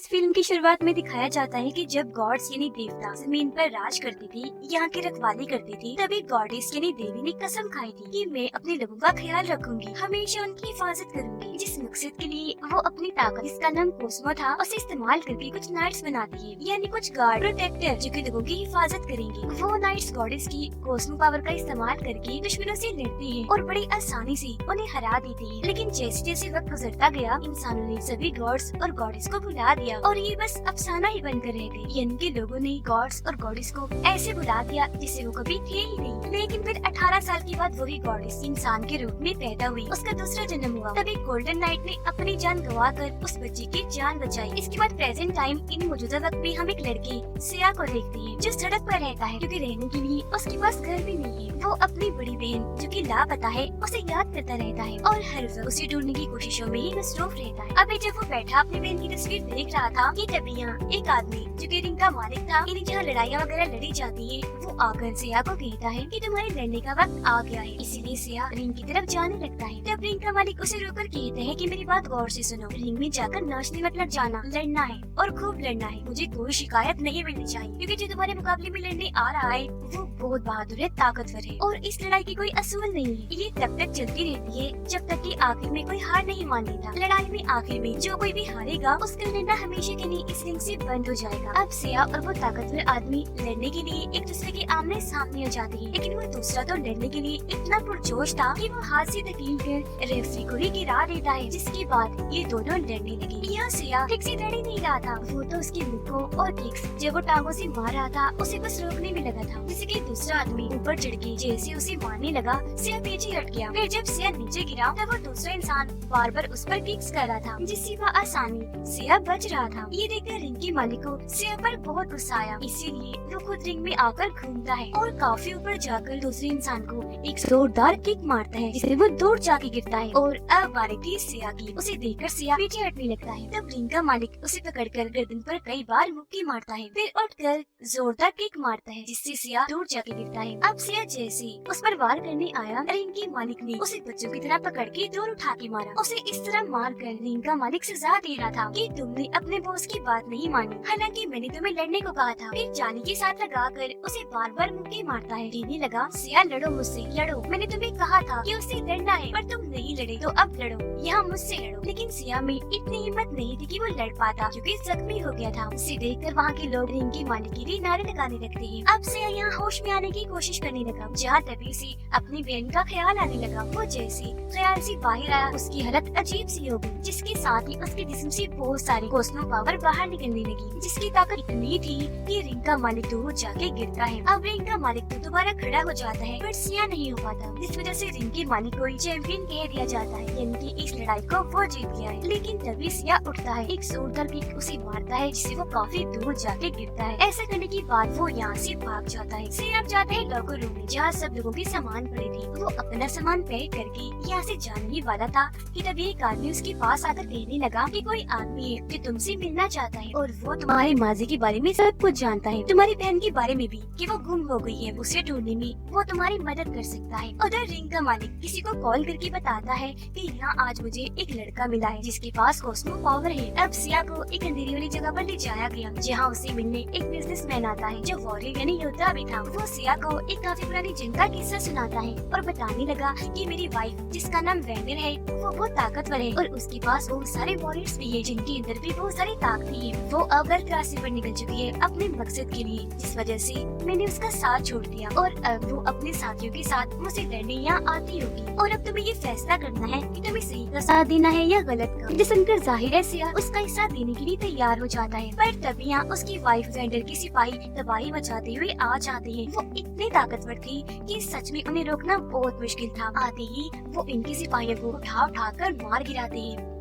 इस फिल्म की शुरुआत में दिखाया जाता है कि जब गॉड्स यानी देवता जमीन पर राज करते थे, यहाँ की रखवाली करते थे, तभी गॉडेस यानी देवी ने कसम खाई थी कि मैं अपने लोगों का ख्याल रखूंगी, हमेशा उनकी हिफाजत करूंगी। जिस मकसद के लिए वो अपनी ताकत, जिसका नाम कोस्मो था, उसे इस्तेमाल करके कुछ नाइट्स बनाती है, यानी कुछ गार्ड प्रोटेक्टर जो कि लोगों की हिफाजत करेंगे। वो नाइट्स गॉडेस की कोस्मो पावर का इस्तेमाल करके दुश्मनों से लड़ती है और बड़ी आसानी से उन्हें हरा देती है। लेकिन जैसे जैसे वक्त गुजरता गया, इंसानों ने सभी गॉड्स और गॉडेस को भुला दिया और ये बस अफसाना ही बनकर रह गई। यानी कि लोगों ने गॉड्स और गॉडेस को ऐसे भुला दिया जिससे वो कभी थे ही नहीं। लेकिन फिर 18 साल के बाद वही गॉडेस इंसान के रूप में पैदा हुई, उसका दूसरा जन्म हुआ। तभी गोल्डन नाइट ने अपनी जान गंवाकर उस बच्चे की जान बचाई। इसके बाद प्रेजेंट टाइम इन मौजूदा वक्त में हम एक लड़की सिया को देखते हैं जो सड़क पर रहता है क्योंकि रहने के लिए उसके पास घर भी नहीं है। वो अपनी बड़ी बहन जो कि लापता है उसे याद करता रहता है और हर वक्त उसे ढूंढने की कोशिशों में ही मसरूफ रहता है। अभी जब वो बैठा अपनी बहन की तस्वीर देख रहा था कि तभी यहाँ एक आदमी जो कि रिंग का मालिक था, यानी जहाँ लड़ाइयाँ वगैरह लड़ी जाती है, वो आकर सिया को कहता है कि तुम्हारे लड़ने का वक्त आ गया है। इसीलिए सिया रिंग की तरफ जाने लगता है। तब रिंग का मालिक उसे रोककर कहते हैं कि मेरी बात गौर से सुनो, रिंग में जाकर नाचने मतलब जाना, लड़ना है और खूब लड़ना है। मुझे कोई शिकायत नहीं मिलनी चाहिए क्योंकि जो तुम्हारे मुकाबले में लड़ने आ रहा है वो बहुत बहादुर है, ताकतवर है और इस लड़ाई की कोई असूल नहीं है। ये तब तक चलती रहती है जब तक कि आखिर में कोई हार नहीं मान लेता। लड़ाई में आखिर में जो कोई भी हारेगा उसका लड़ना हमेशा के लिए इस रिंग से बंद हो जाएगा। अब सिया और वो ताकतवर आदमी लड़ने के लिए एक दूसरे के आमने सामने आ जाते हैं, लेकिन वो दूसरा तो लड़ने के लिए इतना पुरजोश था कि वो हाथ से धकेल कर रेफरी को ही गिरा देता है, जिसके बाद ये दोनों लड़ने लगे। यहाँ सिया ठीक से लड़ ही नहीं रहा था, वो तो उसके मुक्कों और किक्स जब वो टांगों से मार रहा था उसे बस रोकने में लगा था। जैसे कि दूसरा आदमी ऊपर चढ़ के जैसे उसे मारने लगा, सिया पीछे हट गया। फिर जब सिया नीचे गिरा तब वो दूसरा इंसान बार बार उस पर किक्स कर रहा था, जिससे वह आसानी सिया बच रहा था। ये देखकर रिंग के मालिक को सिया पर बहुत गुस्सा आया, इसीलिए वो खुद रिंग में आकर घूमता है और काफी ऊपर जाकर दूसरे इंसान को एक जोरदार किक मारता है, जिससे वो दूर जाके गिरता है और अब बारी थी सिया की। उसे देखकर सिया पीछे हटने लगता है। तब रिंग का मालिक उसे पकड़कर गर्दन पर कई बार मुक्की मारता है, फिर उठकर जोरदार किक मारता है, जिससे सिया दूर जाके गिरता है। अब सिया जैसे उस पर वार करने आया, रिंग के मालिक ने उसे बच्चों की तरह पकड़ के दूर उठा के मारा। उसे इस तरह मार कर रिंग का मालिक सजा दे रहा था कि तुमने अपने बॉस की बात नहीं मानी, हालांकि मैंने तुम्हें लड़ने को कहा था। फिर जाने के साथ लगाकर उसे बार बार मुक्के मारता है। कहने लगा सिया लड़ो मुझसे, लड़ो, मैंने तुम्हें कहा था कि उससे लड़ना है पर तुम नहीं लड़े, तो अब लड़ो, यहाँ मुझसे लड़ो। लेकिन सिया में इतनी हिम्मत नहीं थी कि वो लड़ पाता क्योंकि जख्मी हो गया था। उसे देखकर वहाँ के लोग रिंग के मालिक के लिए नारे लगाने लगते हैं। अब सिया यहाँ होश में आने की कोशिश करने लगा, जहाँ तभी से अपनी बहन का ख्याल आने लगा। वो जैसे ख्याल से बाहर आया उसकी हालत अजीब सी हो गई, जिसके साथ ही उसके जिस्म से बहुत सारी कोस्मो पावर बाहर निकलने लगी, जिसकी ताकत इतनी थी कि रिंग का मालिक दूर जाके गिरता है। अब रिंग का मालिक तो दोबारा खड़ा हो जाता है पर सिया नहीं हो पाता, जिस वजह से रिंग के मालिक को चैंपियन कह दिया जाता है, यानी कि इस लड़ाई को वो जीत गया है। लेकिन तभी सिया उठता है, एक जोरदार किक उसे मारता है, जिससे वो काफी दूर जाके गिरता है। ऐसा करने के बाद वो यहाँ से भाग जाता है। सिया अब जाता है लॉकर रूम में, जहाँ सब लोगों के सामान पड़े थे। वो अपना सामान पैक करके यहाँ से जाने ही वाला था कि तभी एक आदमी उसके पास आकर कहने लगा कि कोई आदमी है जो तुमसे मिलना चाहता है और वो तुम्हारे माजी के बारे में सब कुछ जानता है, तुम्हारी बहन के बारे में भी कि वो गुम हो गई है, उसे ढूंढने में वो तुम्हारी मदद कर सकता है। उधर रिंग का मालिक किसी को कॉल करके बताता है कि यहाँ आज मुझे एक लड़का मिला है जिसके पास कॉस्मो पावर है। अब सिया को एक अंधेरी वाली जगह पर ले जाया गया, जहाँ उसे मिलने एक बिजनेसमैन आता है जो वॉरियर यानी योद्धा भी था। वो सिया को एक काफी पुरानी जंग का किस्सा सुनाता है और बताने लगा कि मेरी वाइफ जिसका नाम वेंडर है वो बहुत ताकतवर है और उसके पास बहुत सारे वॉरियर्स भी है जिनके अंदर भी बहुत सारी ताकत है। वो अब गलत रास्ते पर निकल चुकी है अपने मकसद के लिए, जिस वजह से मैंने उसका साथ छोड़ दिया और अब वो अपने साथियों के साथ मुझसे लड़ने यहाँ आती होगी और अब तुम्हें ये फैसला करना है कि तुम्हें सही का साथ देना है या गलत का। जिस सुनकर जाहिर है सिया उसका हिस्सा देने के लिए तैयार हो जाता है, पर तभी यहाँ उसकी वाइफ वेंडर की सिपाही तबाही मचाते हुए आ जाते हैं। वो इतने ताकतवर थी कि सच में उन्हें रोकना बहुत मुश्किल था। आते ही वो इनकी सिपाहियों को उठा कर मार गिराते हैं।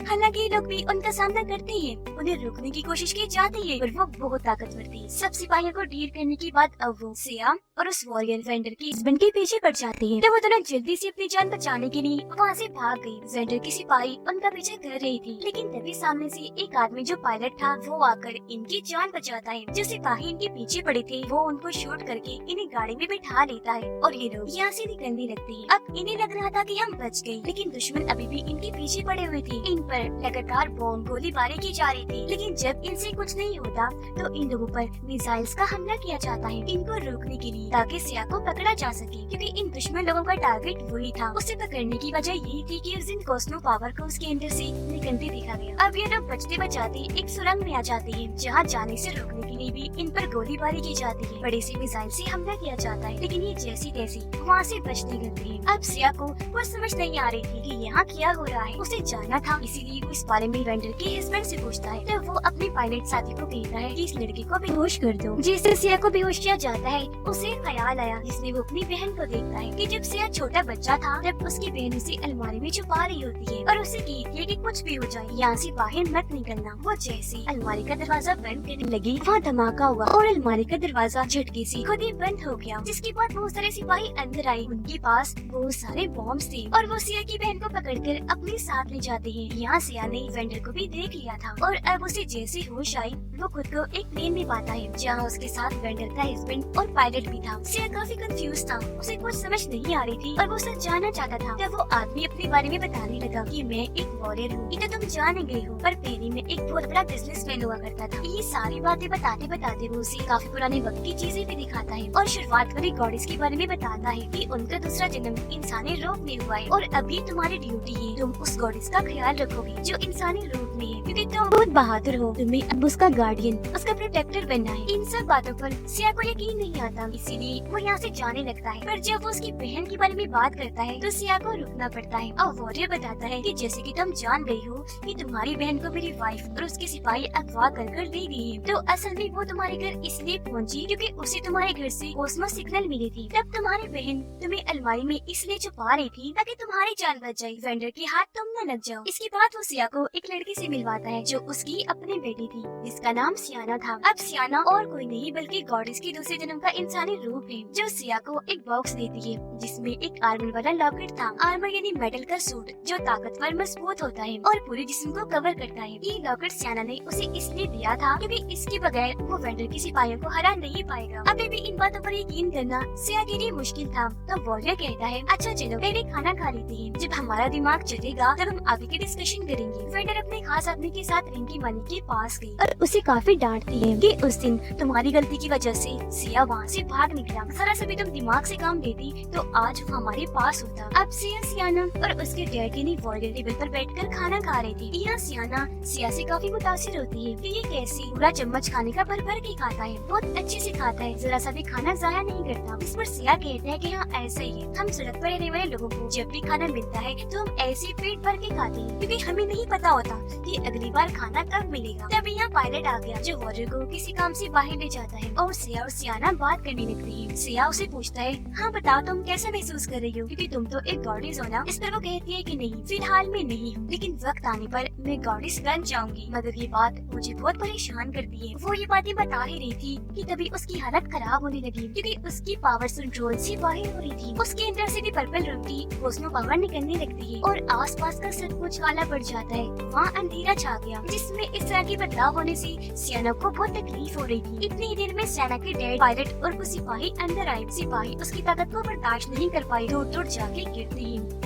हालांकि ये लोग भी उनका सामना करते हैं, उन्हें रोकने की कोशिश की जाती है पर वो बहुत ताकतवर थी। सब सिपाहियों को ढेर करने के बाद अब वो सिया और उस वॉरियर वेंडर के हस्बैंड के पीछे पड़ जाते हैं। तो वो दोनों जल्दी से अपनी जान बचाने के लिए वहाँ से भाग गई। वेंडर की सिपाही उनका पीछे कर रही थी, लेकिन तभी सामने से एक आदमी जो पायलट था वो आकर इनकी जान बचाता है। जो सिपाही इनके पीछे पड़े थे वो उनको शूट करके इन्हें गाड़ी में बैठा लेता है और ये लोग यहाँ से निकलने लगते हैं। अब इन्हें लग रहा था कि हम बच गए, लेकिन दुश्मन अभी भी इनके पीछे पड़े हुए थे। इन पर पर लगातार बॉम्ब गोलीबारी की जा रही थी, लेकिन जब इनसे कुछ नहीं होता तो इन लोगों पर मिसाइल्स का हमला किया जाता है इनको रोकने के लिए, ताकि सिया को पकड़ा जा सके, क्योंकि इन दुश्मन लोगों का टारगेट वही था। उसे पकड़ने की वजह यही थी कि उस दिन कॉस्मो पावर को उसके अंदर से निकलते देखा गया। अब ये लोग बचते बचाते एक सुरंग में आ जाते हैं, जहाँ जाने से रोकने के लिए भी इन पर गोलीबारी की जाती है। बड़े से मिसाइल से हमला किया जाता है, लेकिन ये जैसी तैसी वहाँ से बच निकलते हैं। अब सिया को वो समझ नहीं आ रही थी कि यहाँ क्या हो रहा है, उसे जानना था, इसीलिए वो इस बारे में वेंडर के हस्बैंड से पूछता है। तो वो अपने पायलट साथी को कहता है कि इस लड़के को बेहोश कर दो। जिससे सिया को बेहोश किया जाता है, उसे ख्याल आया, जिसमें वो अपनी बहन को देखता है कि जब सिया छोटा बच्चा था तब उसकी बहन उसे अलमारी में छुपा रही होती है और उसे कहती है कि कुछ भी हो जाए यहाँ से बाहर मत निकलना। वो जैसे अलमारी का दरवाजा बंद करने लगी, वहाँ धमाका हुआ और अलमारी का दरवाजा झटके से खुद ही बंद हो गया, जिसके बाद बहुत सारे सिपाही अंदर आए। उनके पास बहुत सारे बॉम्ब थे और वो सिया की बहन को पकड़कर अपने साथ ले जाते हैं। यहाँ सिया ने वेंडर को भी देख लिया था और अब उसे जैसे होश आई, वो खुद को एक प्लेन में पाता है, जहाँ उसके साथ वेंडर का हस्बैंड और पायलट भी था। सिया काफी कंफ्यूज था, उसे कुछ समझ नहीं आ रही थी और वो सच जानना चाहता था। तब वो आदमी अपने बारे में बताने लगा कि मैं एक वॉरियर हूँ, ये तो तुम जान गए हो, पर पहले मैं एक बहुत बड़ा बिजनेसमैन हुआ करता था। ये सारी बातें बताते बताते वो उसे काफी पुराने वक्त की चीजें भी दिखाता है और शुरुआत वाली गॉडेस के बारे में बताता है कि उनका दूसरा जन्म इंसानी रूप में हुआ है और अभी तुम्हारी ड्यूटी है, तुम उस गॉडेस का ख्याल रखोगे जो इंसानी रूप में है, क्योंकि तुम बहुत बहादुर हो, तुम्हें अब उसका गार्डियन, उसका प्रोटेक्टर बनना है। इन सब बातों पर सिया को यकीन नहीं आता, इसीलिए वो यहाँ से जाने लगता है। पर जब वो उसकी बहन के बारे में बात करता है तो सिया को रुकना पड़ता है और वॉरियर बताता है कि जैसे कि तुम जान गई हो कि तुम्हारी बहन को मेरी वाइफ और उसके सिपाही अगवा कर ले गए हैं। तो असल में वो तुम्हारे घर इसलिए पहुंची क्योंकि उसे तुम्हारे घर से कॉस्मो सिग्नल मिली थी। तब तुम्हारी बहन तुम्हें अलमारी में इसलिए छुपा रही थी ताकि तुम्हारी जान बच जाए, वेंडर के हाथ तुम न लग जाओ। इसके बाद वो सिया को एक लड़की से मिलवाता है जो उसकी अपनी बेटी थी, जिसका नाम सियाना था। अब सियाना और कोई नहीं बल्कि गॉडेस की दूसरे जन्म का इंसानी रूप है, जो सिया को एक बॉक्स देती है जिसमें एक आर्मर वाला लॉकेट था। आर्मर यानी मेटल का सूट जो ताकतवर मजबूत होता है और पूरे जिस्म को कवर करता है। ये लॉकेट सियाना ने उसे इसलिए दिया था क्योंकि इसके बगैर वो वेंडर की सिपाहियों को हरा नहीं पाएगा। अभी भी इन बातों पर यकीन करना सिया के लिए मुश्किल था, तो वॉरियर कहता है अच्छा चलो पहले खाना खा लेते हैं, जब हमारा दिमाग चलेगा तब हम आगे की डिस्कशन करेंगे। वेंडर अपने खास आदमी के साथ रिंग की मालिक के पास गई और उसे काफी डांटती है कि उस दिन तुम्हारी गलती की वजह से सिया वहाँ से भाग निकला। जरा सा भी तुम दिमाग से काम लेती तो आज वो हमारे पास होता। अब सियाना और उसके डैड यानी वॉरियर टेबल पर बैठकर खाना खा रही थी। यहाँ सियाना सिया से काफी मुतासिर होती है कि ये कैसे पूरा चम्मच खाने का भर भर के खाता है, बहुत अच्छे से खाता है, जरा सा भी खाना जाया नहीं करता। इस पर सिया कहता है कि हाँ ऐसा ही है, हम सड़क पर रहने वाले लोगों को जब भी खाना मिलता है तो हम ऐसे पेट भर के खाते हैं क्योंकि हमें नहीं पता होता कि अगली बार खाना कब मिलेगा। तब यहाँ पायलट आ गया जो वॉरियर को किसी काम से बाहर ले जाता है और सिया और सियाना बात करने लगती है। सिया उसे पूछता है हाँ बताओ तुम कैसा महसूस कर रही हो, क्योंकि तुम तो एक गॉडेस हो ना। इस पर वो कहती है कि नहीं फिलहाल मैं नहीं हूँ, लेकिन वक्त आने पर मैं गॉडेस बन जाऊंगी। मगर ये बात मुझे बहुत परेशान करती है। वो ये बातें बता ही रही थी कि तभी उसकी हालत खराब होने लगी क्योंकि उसकी पावर कंट्रोल से बाहर हो रही थी। उसके अंदर से भी पर्पल रंग की कॉस्मो पावर निकलने लगती है और आसपास का सब कुछ काला पड़ जाता है। वहाँ अंधेरा छा गया जिसमें इस तरह के बदलाव होने से सियाना को बहुत तकलीफ हो रही थी। इतनी देर में सियाना के डैड पायलट और कुछ सिपाही अंदर आए। सिपाही उसकी ताकत को बर्दाश्त नहीं कर पाए, दूर जाके गिरती है।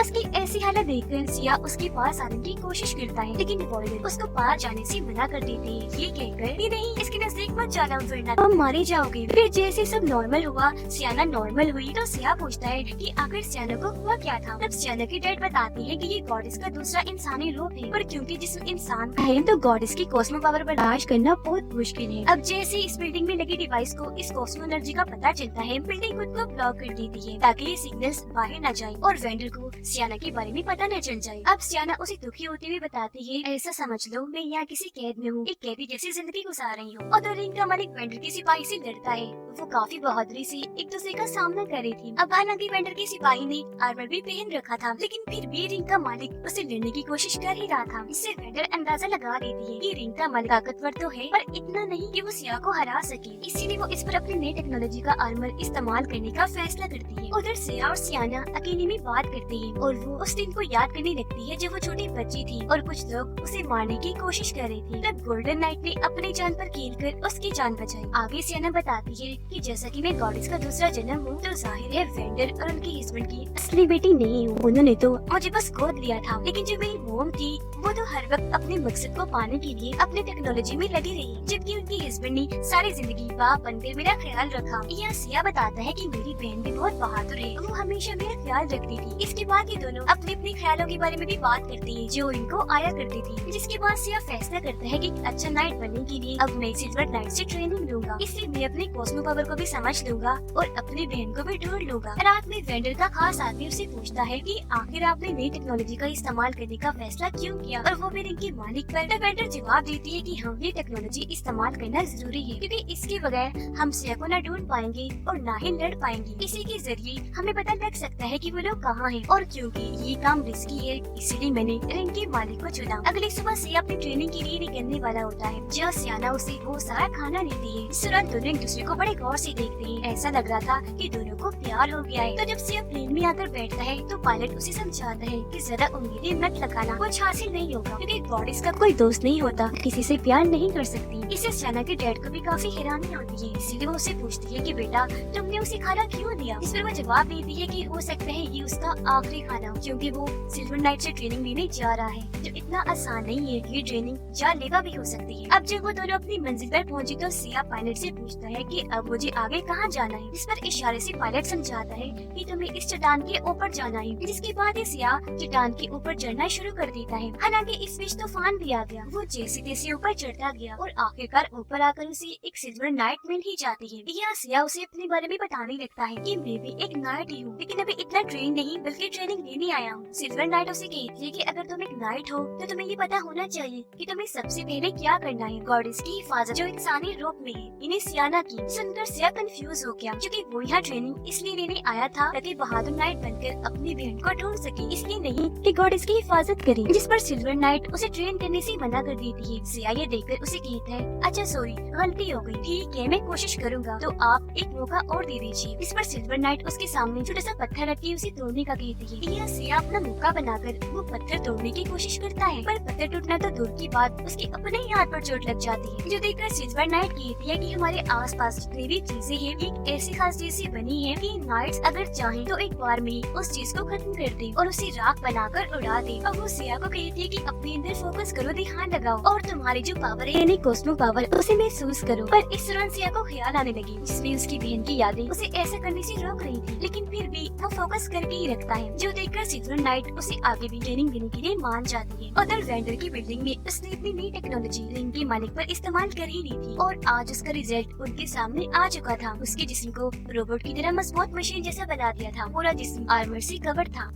उसकी ऐसी हालत देखकर सिया उसके पास आने की कोशिश करता है, लेकिन वॉरियर उसको पार जाने से मना कर देती है, ये कहकर कि नहीं इसके नजदीक मत जाना वरना तुम मारे जाओगे। फिर जैसे सब नॉर्मल हुआ, सियाना नॉर्मल हुई तो सिया पूछता है कि आखिर सियाना को हुआ क्या था। तब सियाना की डैड बताती है कि ये गॉडेस का दूसरा इंसानी रूप है, पर क्योंकि जिसम इंसान का है तो गॉडेस की कॉस्मो पावर बर्दाश्त करना बहुत मुश्किल है। अब जैसे इस बिल्डिंग में लगी डिवाइस को इस कॉस्मो एनर्जी का पता चलता है, बिल्डिंग खुद को ब्लॉक कर देती है ताकि ये सिग्नल्स बाहर न जाए और वेंडर को सियाना के बारे में पता न चल जाए। अब सियाना उसे दुखी होते हुए बताती है ऐसा समझ लो मैं यहाँ किसी कैद में हूँ, एक कैदी जैसी जिंदगी गुजार रही हूँ। और तो रिंग का मालिक वेंडर के सिपाही से लड़ता है, वो काफी बहादुरी से एक दूसरे का सामना कर रही थी। अब हालांकि वेंडर के सिपाही ने आर्मर भी पहन रखा था, लेकिन फिर भी रिंग का मालिक उसे लड़ने की कोशिश कर ही रहा था। इससे वेंडर अंदाजा लगा देती है कि रिंग का मालिक ताकतवर तो है पर इतना नहीं कि वो सिया को हरा सके, इसीलिए वो इस पर अपनी नई टेक्नोलॉजी का आर्मर इस्तेमाल करने का फैसला करती है। उधर सिया और सियाना अकेले में बात करते हैं और वो उस दिन को याद करने लगती है जब वो छोटी बच्ची थी और कुछ लोग उसे मारने की कोशिश कर रहे थे। तब गोल्डन नाइट ने अपनी जान पर खेलकर उसकी जान बचाई। आगे सियाना बताती है कि जैसा कि मैं गॉडेस का दूसरा जन्म हूँ, तो जाहिर है वेंडर और उनके हस्बैंड की असली बेटी नहीं हूँ। उन्होंने तो मुझे बस गोद लिया था, लेकिन जो मेरी मोम थी वो तो हर वक्त अपने मकसद को पाने के लिए अपने टेक्नोलॉजी में लगी रही, जबकि उनके हस्बैंड ने सारी जिंदगी बाप बनकर मेरा ख्याल रखा। यह सिया बताता है कि मेरी बहन भी बहुत बहादुर है, वो हमेशा मेरा ख्याल रखती थी। इसके बाद ये दोनों अपने अपने ख्यालों के बारे में भी बात करती है जो इनको आया करती थी, जिसके बाद सिया फैसला करता है कि अच्छा नाइट बनने के लिए अब मैं सिल्वर नाइट से ट्रेनिंग लूंगा, इसलिए मैं अपने कॉस्मो पावर को भी समझ लूंगा और अपनी बहन को भी ढूंढ लूंगा। रात में वेंडर का खास आदमी उसे पूछता है कि आखिर आपने नई टेक्नोलॉजी का इस्तेमाल करने का फैसला क्यों किया, और वो भी इनके मालिक पर। तब वेंडर जवाब देती है कि हम ये टेक्नोलॉजी इस्तेमाल करना जरूरी है, क्योंकि इसके बगैर हम सिया को न ढूंढ पाएंगे और न ही लड़ पाएंगे। इसी के जरिए हमें पता लग सकता है कि वो लोग कहाँ हैं, और क्योंकि ये काम रिस्की है इसीलिए मैंने रिंग के मालिक को चुना। अगली सुबह सिया अपनी ट्रेनिंग के लिए निकलने वाला होता है, जहाँ सियाना उसे वो सारा खाना देती है। इस दौरान दोनों एक दूसरे को बड़े गौर से देखते हैं, ऐसा लग रहा था कि दोनों को प्यार हो गया है। तो जब सिया प्लेन में आकर बैठता है तो पायलट उसे समझाता है कि ज्यादा उम्मीदें मत लगाना, कुछ हासिल नहीं होगा, क्योंकि गॉडेस का कोई दोस्त नहीं होता, किसी से प्यार नहीं कर सकती। इससे सियाना के डैड को भी काफी हैरानी होती है, इसीलिए वो उसे पूछती है कि बेटा तुमने उसे खाना क्यों दिया। इस पर वो जवाब देती है कि हो सकता है ये उसका आखिरी खाना हो, क्योंकि वो सिल्वर नाइट से ट्रेनिंग लेने जा रहा है, जो इतना आसान नहीं है। ये ट्रेनिंग जानलेवा भी हो सकती है। अब जब वो दोनों अपनी मंजिल पर पहुंची तो सिया पायलट से पूछता है कि अब मुझे आगे कहाँ जाना है। इस पर इशारे से पायलट समझाता है कि तुम्हें इस चट्टान के ऊपर जाना है, जिसके बाद ये सिया चट्टान के ऊपर चढ़ना शुरू कर देता है। हालांकि इस बीच तूफान भी आ गया, वो जैसे तैसे ऊपर चढ़ता गया और आखिरकार ऊपर आकर उसे एक सिल्वर नाइट मिल ही जाती है। यहाँ सिया उसे अपने बारे में बताने लगता है कि मैं भी एक नाइट ही हूँ, लेकिन अभी इतना ट्रेन नहीं बल्कि ट्रेनिंग लेने आया हूँ। सिल्वर नाइट उसे कहती है कि अगर तुम एक नाइट हो तो तुम्हें ये पता होना चाहिए कि तुम्हें सबसे पहले क्या करना है। गॉडेस की हिफाजत जो इंसानी रूप में है। इन्हें सियाना की सुनकर सिया कंफ्यूज हो गया, क्योंकि वो यहाँ ट्रेनिंग इसलिए लेने आया था ताकि बहादुर नाइट बनकर अपनी बहन को ढूंढ सके, इसलिए नहीं कि गॉडेस की हिफाजत करे। जिस पर सिल्वर नाइट उसे ट्रेन करने से मना कर देती है। सिया ये देखकर उसे कहता है अच्छा सॉरी गलती हो गई, ठीक है मैं कोशिश करूंगा, तो आप एक मौका और दे दीजिए। इस पर सिल्वर नाइट उसके सामने छोटा सा पत्थर रख के उसे तोड़ने का कहती है। यह सिया अपना मौका बनाकर वो पत्थर तोड़ने की कोशिश करता है, पर पत्थर टूटना तो दूर की बात उसके अपने ही हाथ पर चोट लग जाती है, जो देखकर सिल्वर नाइट कहती है कि हमारे आसपास जितनी भी चीजें हैं एक ऐसी खास चीज से बनी है कि नाइट्स अगर चाहें तो एक बार में उस चीज को खत्म कर दे और उसे राख बनाकर उड़ा दे। अब वो सिया को कहती है कि अपने अंदर फोकस करो, ध्यान लगाओ और तुम्हारी जो पावर है यानी कॉस्मो पावर उसे महसूस करो। पर इस दौरान सिया को ख्याल आने लगी जिसमें उसकी बहन की यादें उसे ऐसा करने से रोक रही थी, लेकिन फिर भी वो फोकस करके ही रखता है, जो देखकर सिल्वर नाइट उसे आगे भी ट्रेनिंग देने के लिए मान जाती है। उधर वेंडर की बिल्डिंग में उसने अपनी नई टेक्नोलॉजी रिंग के मालिक पर इस्तेमाल कर ही ली थी और आज उसका रिजल्ट उनके सामने आ चुका था। उसके जिस्म को रोबोट की तरह मजबूत मशीन जैसा बना दिया था, पूरा जिस्म आर्मर से कवर था।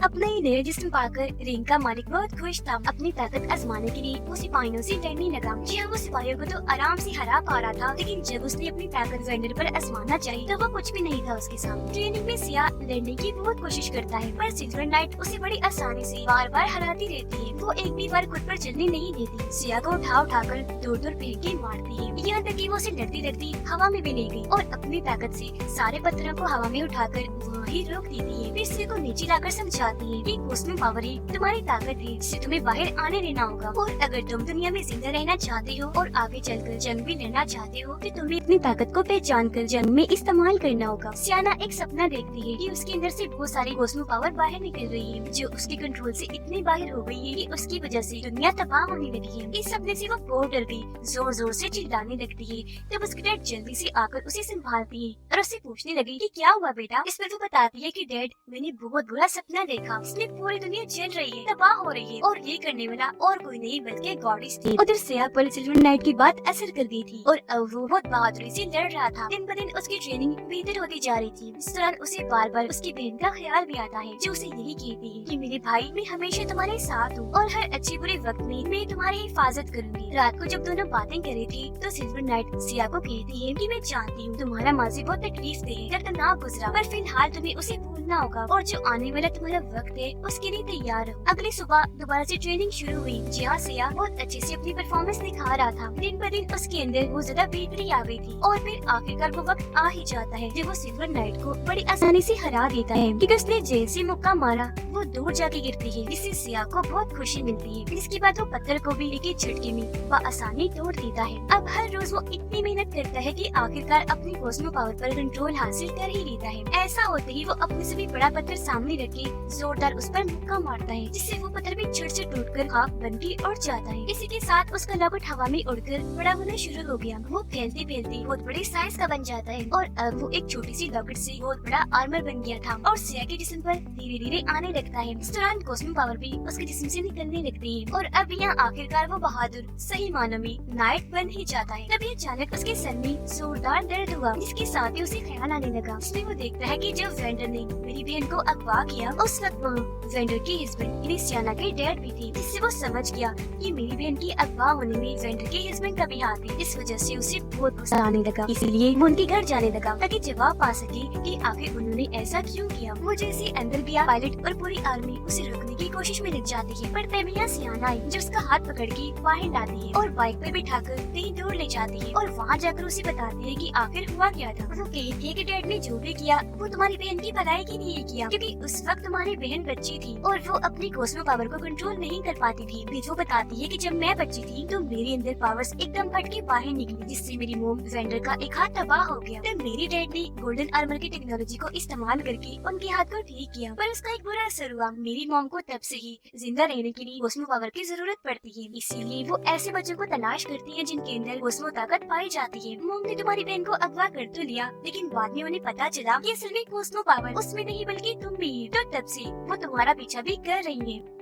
अपना ही नया जिस्म पाकर रिंग का मालिक बहुत खुश था। अपनी ताकत आजमाने के लिए वो सिपाहियों से लड़ने लगा। जी हाँ, वो सिपाहियों को तो आराम से हरा पा रहा था, लेकिन जब उसने अपनी ताकत वेंडर पर आजमाना चाहिए तो वो कुछ भी नहीं था उसके सामने। ट्रेनिंग में सिया लड़ने की बहुत कोशिश करता है, पर सिल्वर नाइट उसे बड़ी आसानी से बार बार हराती रहती है। वो एक भी बार खुद पर चलने नहीं देती, सिया को उठाकर दूर दूर फेंक के मारती है, यहाँ तक कि वो उसे लड़ती लड़ती हवा में भी ले गई और अपनी ताकत से सारे पत्थरों को हवा में उठाकर वहीं रोक देती है। फिर सिया को नीचे लाकर समझाती है कि कॉस्मो पावर ही तुम्हारी ताकत है, जिसे तुम्हें बाहर आने देना होगा, और अगर तुम दुनिया में जिंदा रहना चाहते हो और आगे चलकर जंग भी लड़ना चाहते हो तो तुम्हें अपनी ताकत को पहचान कर जंग में इस्तेमाल करना होगा। सियाना एक सपना देखती है कि उसके अंदर से बहुत सारी कॉस्मो पावर बाहर निकल रही है, जो उसके कंट्रोल से इतनी बाहर हो गई है कि उसकी वजह से दुनिया तबाह होने लगी है। इस सपने से वो बहुत डर गई, जोर जोर से चिल्लाने लगती है। तब उसकी डैड जल्दी से आकर उसे संभालती है और उससे पूछने लगी कि क्या हुआ बेटा। इस पर वो बताती है कि डैड मैंने बहुत बुरा सपना देखा, इसमें पूरी दुनिया जल रही है, तबाह हो रही है, और ये करने वाला और कोई नहीं बल्कि गॉडेस थी। उधर सिया पर सिल्वर नाइट की बात असर कर गई थी और अब वो बहुत बहादुरी से लड़ रहा था। दिन ब दिन उसकी ट्रेनिंग बेहतर होती जा रही थी। इस दौरान उसे बार बार उसकी बहन का ख्याल भी आता है, जो उसे यही कहती है कि मेरे भाई मैं हमेशा तुम्हारे साथ हूँ और हर अच्छे बुरे वक्त में मैं तुम्हारी हिफाजत करूंगी। रात को जब दोनों बातें कर रही थी तो सिल्वर नाइट सिया को कहती है कि मैं जानती हूँ तुम्हारा माजी बहुत तकलीफ दे दर्दनाक गुजरा, पर फिलहाल तुम्हें उसे भूलना होगा और जो आने वाला तुम्हारा वक्त है उसके लिए तैयार रहो। अगली सुबह दोबारा से ट्रेनिंग शुरू हुई, जहाँ सिया बहुत अच्छे से अपनी परफॉर्मेंस दिखा रहा था। दिन ब दिन उसके अंदर बहुत ज्यादा बेहतरी आ गई थी और फिर आखिरकार वो वक्त आ ही जाता है जब वो सिल्वर नाइट को बड़ी आसानी से हरा देता है, क्योंकि उसने जैसे मुक्का मारा वो दूर जाके गिरती है, जिससे सिया को बहुत खुशी मिलती है। इसके बाद वो पत्थर को भी एक झटके में आसानी तोड़ देता है। अब हर रोज वो इतनी मेहनत करता है कि आखिरकार अपनी कॉस्मो पावर पर कंट्रोल हासिल कर ही लेता है। ऐसा होते ही वो अपने से भी बड़ा पत्थर सामने रख के जोरदार उस पर मुक्का मारता है, जिससे वो पत्थर भी झट से टूटकर खाक बन के उड़ जाता है। इसी के साथ उसका रॉकेट हवा में उड़कर बड़ा होना शुरू हो गया। वो फैलते फैलते बहुत बड़े साइज का बन जाता है और अब वो एक छोटी सी रॉकेट से बहुत बड़ा आर्मर बन गया था और सिया के जिस्म पर धीरे धीरे आने लगता है। इस दौरान कॉस्मो पावर भी उसके जिस्म से निकलने लगती है और अब यहाँ आखिरकार वो बहादुर सही मानों में नाइट बन ही जाता है। तभी अचानक उसके सर में जोरदार दर्द हुआ, जिसके साथ ही उसे ख्याल आने लगा। इसमें वो देखता है कि जब वेंडर ने मेरी बहन को अगवा किया उस वक्त वहाँ वेंडर की हस्बैंड यानी सियाना के डैड भी थे, जिससे वो समझ गया कि मेरी बहन की अगवा होने में वेंडर के हस्बैंड का भी हाथ है। इस वजह से उसे बहुत गुस्सा आने लगा, इसीलिए वो उनके घर जाने लगा ताकि जवाब पा सके कि आखिर उन्होंने ऐसा क्यों किया। वो जैसे अंदर गया, पायलट और पूरी आर्मी उसे रोकने की कोशिश में लग जाती है, पर तभी यहाँ सियाना आई जो उसका हाथ पकड़ के बाहर लाती है और बाइक पर बिठाकर कहीं दूर ले जाती है और वहाँ जाकर उसे बताती है कि आखिर हुआ क्या था। वो कहती है कि डैड ने जो भी किया वो तुम्हारी बहन की भलाई के लिए किया, क्योंकि उस वक्त तुम्हारी बहन बच्ची थी और वो अपनी कॉस्मो पावर को कंट्रोल नहीं कर पाती थी। फिर वो बताती है कि जब मैं बच्ची थी तो मेरे अंदर पावर्स एकदम फट के बाहर निकली, जिससे मेरी मोम वेंडर का एक हाथ तबाह हो गया। तो मेरे डैड ने गोल्डन आर्मर की टेक्नोलॉजी को इस्तेमाल करके उनके हाथ को ठीक किया, पर उसका एक बुरा असर हुआ। मेरी मोम को तब से ही जिंदा रहने के लिए कॉस्मो पावर की जरूरत पड़ती है, इसीलिए वो ऐसे बच्चों को तलाश करती है जिनके अंदर कॉस्मो ताकत पाई जाती है। मोम ने तुम्हारी बहन को अगवा कर तो लिया, लेकिन बाद में उन्हें पता चला कि असल में कॉस्मो पावर उसमें नहीं बल्कि तुम भी है। तो तब से वो तुम्हारा पीछा भी कर रही है।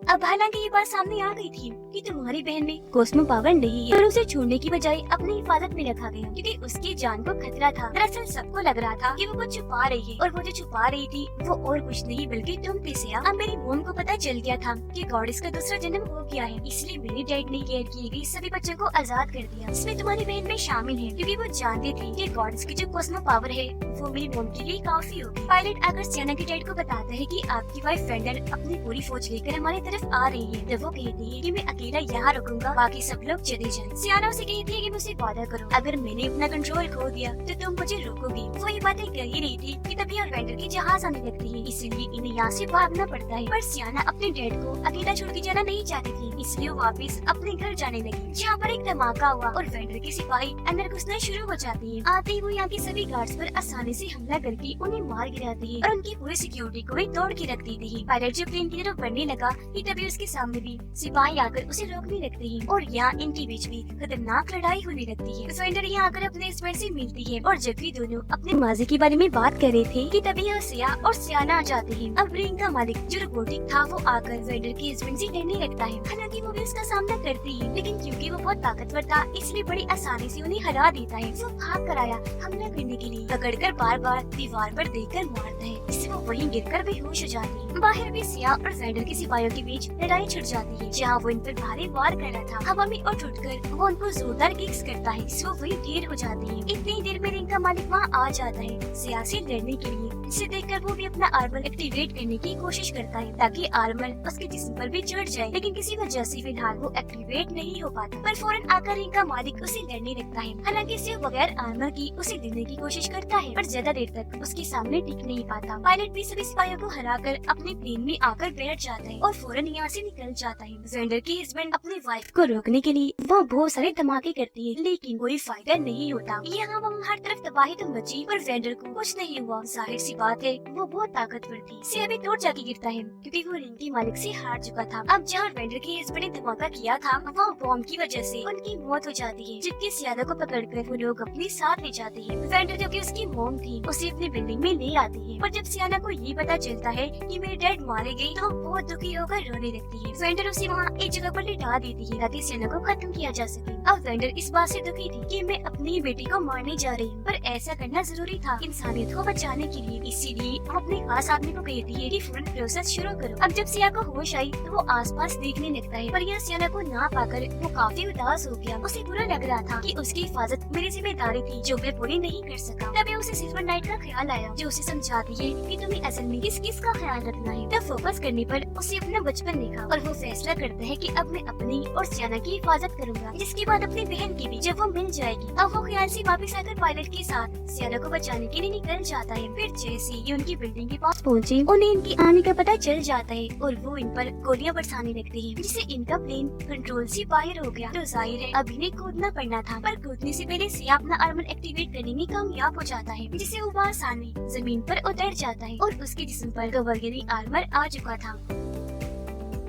अब हालांकि ये बात सामने आ गई थी कि तुम्हारी बहन में कॉस्मो पावर नहीं है, पर उसे छोड़ने की बजाय अपनी हिफाजत में रखा गया, क्योंकि उसकी जान को खतरा था। दरअसल सबको लग रहा था कि वो कुछ छुपा रही है और वो जो छुपा रही थी वो और कुछ नहीं बल्कि तुम थे सिया। अब मेरी मोम को पता चल गया था कि गॉडेस का दूसरा जन्म हो गया है, इसलिए मेरे डैड ने कैद किए गए सभी बच्चों को आजाद कर दिया। इसमें तुम्हारी बहन भी शामिल है, क्योंकि वो जानते थे कि गॉडेस की जो कॉस्मो पावर है वो मेरी मोम के लिए काफी होगी। पायलट आकर सियाना के डैड को बताता है कि आपकी वाइफ वेंडर अपनी पूरी फौज लेकर हमारी तरफ आ रही है। वो कहती है कि मैं अकेला यहाँ रुकूंगा, बाकी सब लोग चले जाएं। सियाना उसे कहती है कि मुझसे वादा करो, अगर मैंने अपना कंट्रोल खो दिया तो तुम मुझे रोकोगी। वो ये बातें कह ही रही थी कि तभी और वेंडर की जहाज आने लगती है, इसलिए इन्हें यहाँ से भागना पड़ता है। पर सियाना अपने डैड को अकेला छोड़ के जाना नहीं चाहती थी, इसलिए वो वापस अपने घर जाने लगी, जहाँ पर एक धमाका हुआ और वेंडर की सिपाही अंदर घुसना शुरू हो जाती है। आते ही वो यहाँ के सभी गार्ड्स पर आसानी से हमला करके उन्हें मार गिराती है और उनकी पूरी सिक्योरिटी को भी तोड़ के रख देती है। पायलट जब प्लेन की तरफ बढ़ने लगा कि तभी उसके सामने भी सिपाही आकर उसे रोकने लगते हैं और यहाँ इनके बीच भी खतरनाक लड़ाई होने लगती है। वेंडर यहाँ आकर अपने हस्बैंड से मिलती है और जब भी दोनों अपने माजी के बारे में बात कर रहे थे कि तभी यहाँ सिया और सियाना आ जाते हैं। अब रिंग का मालिक जो रोबोटिक था वो आकर वेंडर के हस्बैंड से लड़ने लगता है। हालांकि वो भी उसका सामना करती है, लेकिन क्योंकि वो बहुत ताकतवर था इसलिए बड़ी आसानी से उन्हें हरा देता है। वो भाग कर आया हमला करने के लिए, पकड़कर बार बार दीवार पर देकर मारता है, इससे वो वहीं गिरकर बेहोश हो जाती है। बाहर भी सिया और वेंडर की सिपाहियों के बीच लड़ाई छिड़ जाती है, जहाँ वो इन पर भारी वार कर रहा था। हवा में और उठकर वो उनको जोरदार किक्स करता है, इससे वो वही ढेर हो जाती है। इतनी देर में रिंग का मालिक वहाँ आ जाता है सिया से लड़ने के लिए, जिसे देखकर वो भी अपना आर्मर एक्टिवेट करने की कोशिश करता है ताकि आर्मर उसके जिस्म पर भी चढ़ जाए, लेकिन किसी वजह से फिलहाल वो एक्टिवेट नहीं हो पाता। पर फौरन आकर रिंग का मालिक उसे लड़ने लगता है। हालांकि सिया बगैर आर्मर की उसे लेने की कोशिश करता है, पर ज्यादा देर तक उसके सामने टिक नहीं पाता। पायलट भी सभी सिपाहियों को हराकर अपने प्लेन में आकर बैठ जाता है और फौरन यहाँ से निकल जाता है। वेंडर की हस्बैंड अपनी वाइफ को रोकने के लिए वो बहुत सारे धमाके करती है, लेकिन कोई फायदा नहीं होता। यहाँ वो हर तरफ तबाही तो मची पर वेंडर को कुछ नहीं हुआ। जाहिर सी बात है वो बहुत ताकतवर थी। सिया भी तोड़ जाके गिरता है क्योंकि वो रिंग के मालिक से हार चुका था। अब जहाँ वेंडर के हस्बैंड ने धमाका किया था वो बॉम्ब की वजह से उनकी मौत हो जाती है, जबकि सियाना को पकड़कर वो लोग अपने साथ ले जाते हैं। वेंडर जो कि उसकी मॉम थी उसे अपनी बिल्डिंग में ले आती है, पर जब सियाना को ये पता चलता है कि मेरे डैड मारे गए तो बहुत दुखी होकर रोने लगती है। वेंडर उसे वहाँ एक जगह पर लिटा देती है ताकि सियाना को खत्म किया जा सके। अब वेंडर इस बात से दुखी थी कि मैं अपनी बेटी को मारने जा रही हूँ, पर ऐसा करना जरूरी था। इंसानियत को बचाने के लिए इसीलिए वो अपने खास आदमी को कहती है कि फौरन प्रोसेस शुरू करो। अब जब सिया को होश आई तो वो आसपास देखने लगता है, पर यहाँ सियाना को ना पाकर वो काफी उदास हो गया। उसे बुरा लग रहा था कि उसकी हिफाजत मेरी जिम्मेदारी थी जो मैं पूरी नहीं कर सका। तभी उसे सिल्वर नाइट का ख्याल आया जो उसे समझाती है कि तुम्हें असल में किस का ख्याल रखना है। तब फोकस करने पर उसे अपना बचपन देखा और वो फैसला करता है कि अब मैं अपनी और सियाना की हिफाजत करूंगा। जिसके बाद अपनी बहन की भी जब वो मिल जाएगी। अब वो ख्याल से वापस आकर पायलट के साथ सियाना को बचाने के लिए निकल जाता है। फिर जैसे ही उनकी बिल्डिंग के पास पहुँचे उन्हें इनकी आने का पता चल जाता है और वो इन पर गोलियां बरसाने लगती है, जिससे इनका प्लेन कंट्रोल से बाहर हो गया। तो जाहिर है अभी ने कूदना पड़ना था, पर कूदने से पहले सिया अपना आर्मर एक्टिवेट करने में कामयाब हो जाता है, जिससे वो आसानी जमीन पर उतर जाता है और उसके जिस्म पर कवर आर्मर आ चुका था।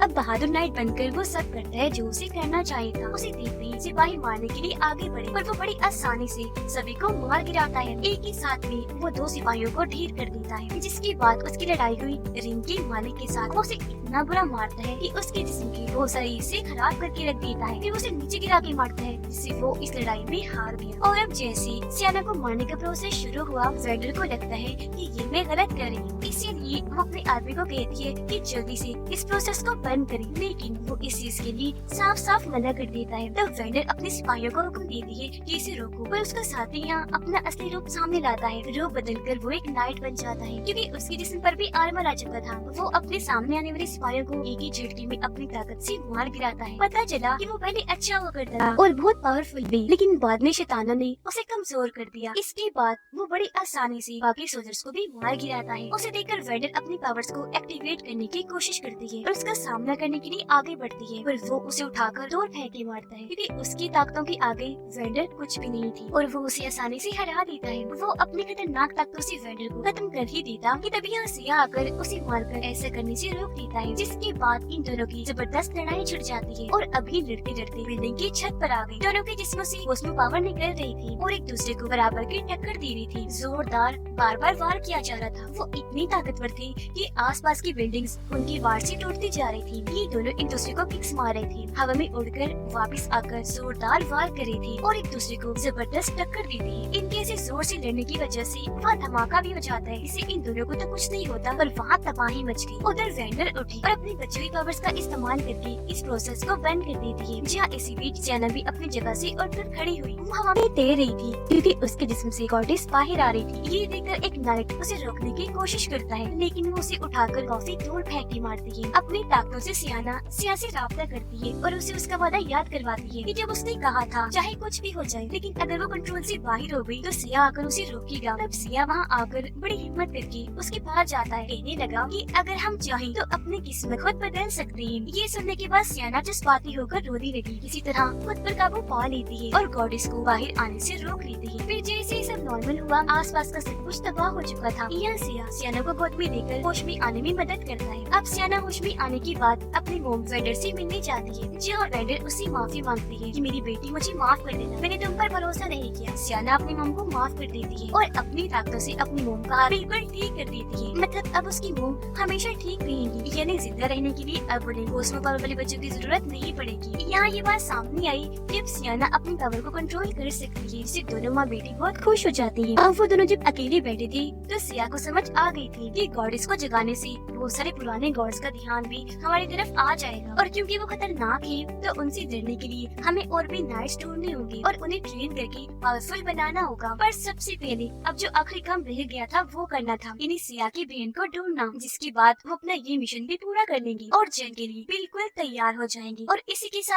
अब बहादुर नाइट बनकर वो सब करता है जो उसे करना चाहिए था। उसे देखते ही सिपाही मारने के लिए आगे बढ़े, पर वो बड़ी आसानी से सभी को मार गिराता है। एक ही साथ में वो 2 सिपाहियों को ढेर कर देता है, जिसके बाद उसकी लड़ाई हुई रिंग के मालिक के साथ। वो उसे इतना बुरा मारता है कि उसके जिस्म की वो शरीर से खराब करके रख देता है। फिर उसे नीचे गिरा के मारता है, जिससे वो इस लड़ाई में हार गया। और अब जैसे सियाना को मारने का प्रोसेस शुरू हुआ, वेंडर को लगता है कि ये मैं गलत कर रही हूँ, इसीलिए वो अपने आदमी को कहती है कि जल्दी से इस प्रोसेस को बंद करें, लेकिन वो इस चीज के लिए साफ साफ मना कर देता है। तब वेंडर अपने सिपाहियों को हुक्म देती है कि इसे रोको, पर उसका साथी यहाँ अपना असली रूप सामने लाता है। रूप बदलकर वो एक नाइट बन जाता है, क्योंकि उसके जिस्म पर भी आर्मर आ चुका था। वो अपने सामने आने वाले सिपाहियों को एक ही झटके में अपनी ताकत से मार गिराता है। पता चला कि वो पहले अच्छा हुआ करता था और बहुत पावरफुल भी, लेकिन बाद में शैतानों ने उसे कमजोर कर दिया। इसके बाद वो बड़ी आसानी से बाकी सोल्जर्स को भी मार गिराता है। उसे देखकर वेंडर अपनी पावर्स को एक्टिवेट करने की कोशिश करती है और उसका सामना करने के लिए आगे बढ़ती है, पर वो उसे उठाकर दूर फेंक के मारता है, क्योंकि उसकी ताकतों के आगे वेंडर कुछ भी नहीं थी और वो उसे आसानी से हरा देता है। वो अपनी खतरनाक ताकतों से वेंडर को खत्म कर ही देता कि तभी यहाँ सिया आकर उसे मारकर ऐसा करने से रोक देता है। जिसके बाद इन दोनों की जबरदस्त लड़ाई छिड़ जाती है और अभी लड़ते लड़ते बिल्डिंग की छत पर आ गई। दोनों के जिस्मों से कॉस्मो पावर निकल रही थी और एक दूसरे को बराबर की टक्कर दे रही थी। जोरदार बार बार वार किया जा रहा था। वो इतनी ताकतवर थी कि आसपास की बिल्डिंग्स उनकी वार से टूटती जा रही थी। ये दोनों एक दूसरे को किक्स मार रही थी, हवा में उड़कर वापस आकर जोरदार वार कर रही थी और एक दूसरे को जबरदस्त टक्कर दी थी। इनके ऐसे जोर से लड़ने की वजह से वहाँ धमाका भी हो जाता है। इससे इन दोनों को तो कुछ नहीं होता, पर वहाँ तबाही मच गई। उधर वेंडर उठी और अपनी बची हुई पावर्स का इस्तेमाल करके इस प्रोसेस को बंद कर देती है। जहाँ इसी बीच सियाना भी अपनी जगह से उठकर खड़ी हुई। वो हवा में तैर रही थी क्योंकि उसके जिस्म से गॉडेस बाहर आ रही थी। ये देखकर एक नाइट उसे रोकने की कोशिश करता है, लेकिन वो उसे उठाकर काफी दूर फेंक के मारती है। अपनी ताकतों से सिया से राब्ता करती है और उसे उसका वादा याद करवाती है कि जब उसने कहा था चाहे कुछ भी हो जाए, लेकिन अगर वो कंट्रोल से बाहर हो गई तो सिया आकर उसे रोकेगा। तब सिया वहाँ आकर बड़ी हिम्मत करके उसके पास जाता है, कहने लगा कि अगर हम चाहें तो अपनी किस्मत खुद बदल सकते हैं। ये सुनने के बाद सियाना जज्बाती होकर रोने लगी। किसी तरह खुद पर काबू पा लेती है और गॉडेस को बाहर आने से रोक लेती है। फिर जैसे ही सब नॉर्मल हुआ, आसपास का सब कुछ तबाह हो चुका था। यहाँ सियाना को गोद में लेकर होश में आने में मदद करता है। अब सियाना होश में आने के बाद अपनी मोम वेंडर से मिलने जाती है, जहाँ वेंडर उससे माफी मांगती है कि मेरी बेटी मुझे माफ कर देना, मैंने तुम पर भरोसा नहीं किया। सियाना अपनी मोम को माफ कर देती है और अपनी ताकतों से अपनी मोम का बिल्कुल ठीक कर देती है। मतलब अब उसकी मोम हमेशा ठीक रहेगी, यानी जिंदा रहने के लिए अब उन्हें कॉस्मो पावर वाले बच्चों की जरूरत नहीं पड़ेगी। यहाँ ये बात सामने आई जब सियाना अपनी पावर को कंट्रोल कर सकती है, जिससे दोनों माँ बेटी बहुत खुश हो जाती है। अब वो दोनों जब अकेले बैठे थे तो सिया को समझ आ गई थी कि गॉडेस को जगाने से बहुत सारे पुराने गॉड्स का ध्यान भी हमारी तरफ आ जाएगा, और क्योंकि वो खतरनाक है तो उनसे लड़ने के लिए हमें और भी नाइट्स ढूंढने होंगे और उन्हें ट्रेन करके पावरफुल बनाना होगा। पर सबसे पहले अब जो आखिरी काम रह गया था वो करना था, यानी सिया की बहन को ढूंढना, जिसके बाद वो अपना ये मिशन भी पूरा कर लेंगी और जंग के लिए बिल्कुल तैयार हो जाएंगी। और इसी के साथ